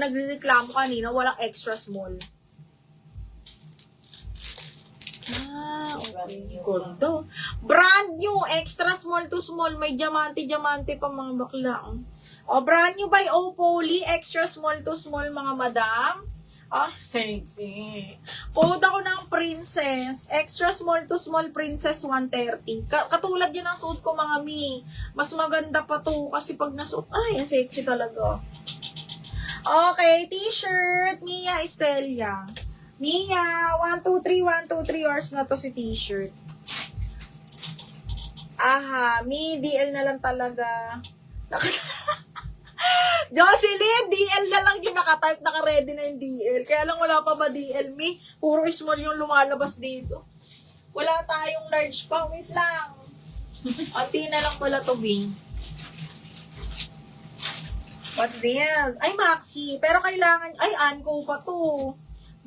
nagre-reklamo kanina, walang extra small. Okay. Ganda. Brand new, extra small to small. May diamante pa mga bakla. O, brand new by Opoly, extra small to small mga madam. Ah, sexy. Code ako ng princess. Extra small to small princess 130. Katulad yun ang suot ko mga mi. Mas maganda pa to kasi pag nasuot, ay, sexy talaga. Okay, t-shirt. Mia Estelia. Mia, 1, 2, 3, 1, 2, 3 hours na to si t-shirt. Aha, mi, DL na lang talaga. Jocelyn, DL na lang yung nakatype, naka-ready na yung DL. Kaya lang wala pa ba DL, mi? Puro small yung lumalabas dito. Wala tayong large pa. Wait lang. Ati na lang pala to, Bing. What's this? Ay, Maxi. Pero kailangan, ay, Anko pa to.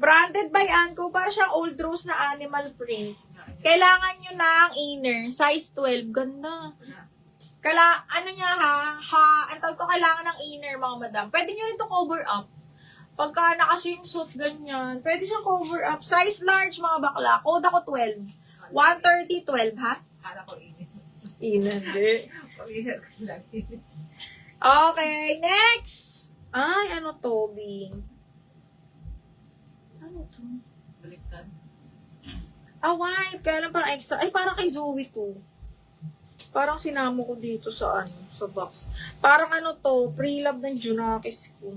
Branded by Anko. Para siyang old rose na animal print. Kailangan nyo ng inner. Size 12. Ganda. Ano niya ang tawag ko, kailangan ng inner mga madam. Pwede nyo rin ito cover up. Pagka naka-swimsuit ganyan, pwede siyang cover up. Size large mga bakla. Code ako 12. 130, 12 ha? Kala ko init. Hindi. Pag-init kasi lang. Okay, next! Ay, ano to, Bing? Ano to? Baliktad. Ah, white. Kaya lang pang extra. Ay, parang kay Zoe to. Parang sinamo ko dito sa sa box. Parang ano to, pre-love ng Junakis ko.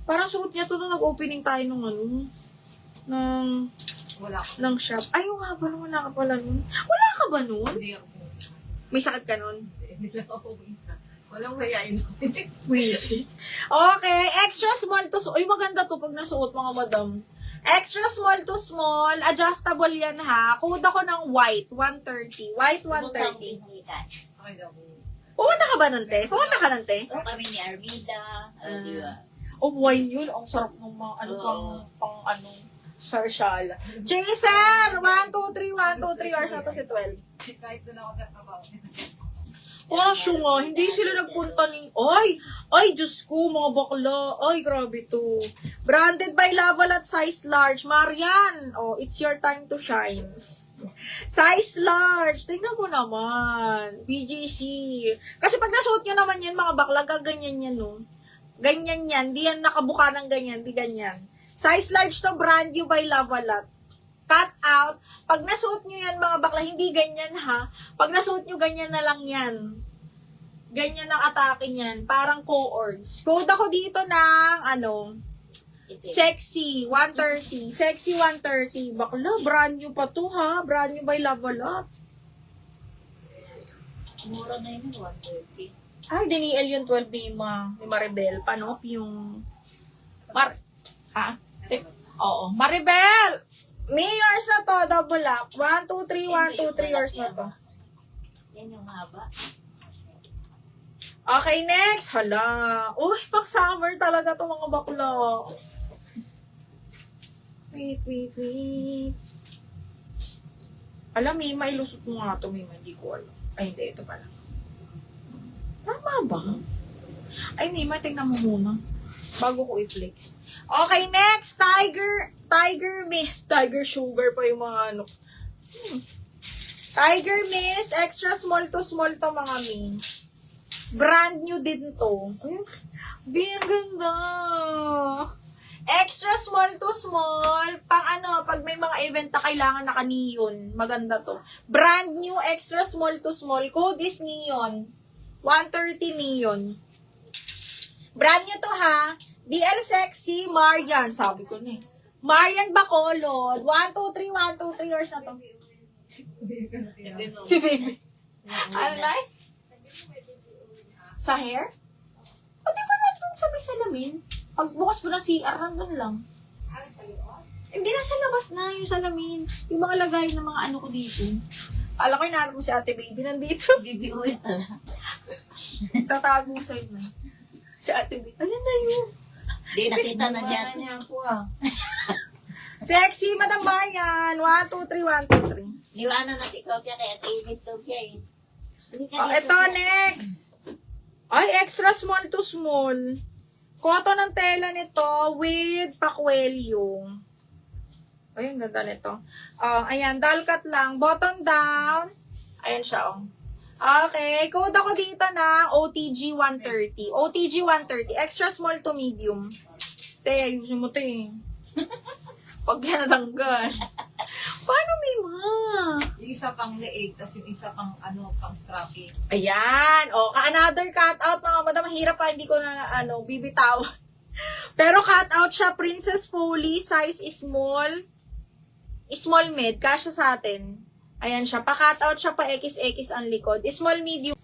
Parang suot niya to nung nag-opening tayo ng Wala ko. ng shop. Ay, nga ba, wala ka pala nun? Wala ka ba nun? Hindi ako. May sakit ka nun? Hindi lang ako. Walang mayain ako. Wisi. Okay, extra small to Uy, maganda to pag nasuot mga madam. Extra small to small, adjustable yan ha. Code ako ng white, 130. White, 130. Okay daw. Pumunta ka ba nun, te? Pumunta ka nun, te? O kami ni Armida. Di ba? Oh, wine yun. Ang sarap ng mga, sarshala. Jason! 1, 2, 3, 1, 2, 3 hours na to si 12. Kahit doon ako tatrabaho. Parang syunga, hindi sila nagpunta ni... Ay, Diyos ko, mga bakla. Ay, grabe to. Branded by Lavalat, size large. Marian, oh, it's your time to shine. Size large. Tingnan mo naman. BJC. Kasi pag nasuot nyo naman yan, mga bakla, gaganyan yan, no? Ganyan yan. Di yan nakabuka ng ganyan. Di ganyan. Size large to, brand new by Lavalat. Cut out. Pag nasuot nyo yan, mga bakla, hindi ganyan ha. Pag nasuot nyo, ganyan na lang yan. Ganyan ang atake niyan. Parang co-ords. Code ako dito ng, sexy 130. Sexy 130. Bakla, brand new pa to ha. Brand new by Lavalat. Mura na yun, 130. Ay, diniel yung 12 ni Maribel. Panop yung... Oo. Maribel! May yours na to, double up. 1, 2, 3, 1, 2, 3 yours na to. Yan yung haba. Okay, next. Hala. Uy, pang summer talaga to mga bakla. Wait. Alam, Mima, ilusot mo nga to, Mima. Hindi ko alam. Ay, hindi. Ito pala. Tama ba? Ay, Mima, tingnan mo muna. Bago ko i-flex. Okay, next. Tiger Mist. Tiger Sugar pa yung mga Tiger Mist. Extra small to mga mi. Brand new din to. Bien ganda. Extra small to small. Pag may mga event na kailangan naka-neon. Maganda to. Brand new extra small to small. Code is neon. 130 neon. Brand new to ha. DL Sexy Marian. Sabi ko na eh. Marian Bacolod. 1, 2, 3, 1, 2, 3 years na to. Si baby. Ano na eh? Sa hair? O di ba nandun sa may salamin? Pagbukas mo ng CR, nandun lang. Hindi na sa labas na yung salamin. Yung mga lagay ng mga ano ko dito. Kala ko inaarap mo si ate baby nandito. Baby oil pala. Tatago sa'yo na. Si ate baby. Ayan na yun. Hindi, nakita na dyan. Niya ako ah. Sexy, Madam Marian. 1, 2, 3, 1, 2, 3. Iwanan natin ikaw kaya kaya kainit to kaya eh. Oh, ito next. Ay, extra small to small. Cotton ang tela nito with pakwelyo. Ay, ang ganda nito. Ayan, dalkat lang. Bottom down. Ayan siya, oh. Okay, code ako dito na OTG 130. OTG 130. Extra small to medium. Te, ayusin mo, te. Pag yan natanggal. Paano, Mima? Yung isa pang leeg, tapos yung isa pang pang strappy. Ayan. Another cutout, mga madam. Mahirap pa, hindi ko na, bibitaw. Pero cutout siya, Princess Foley, size is small. Small mid, kasya sa atin. Ayan siya. Pa-cutout siya, pa-XX ang likod. Small medium.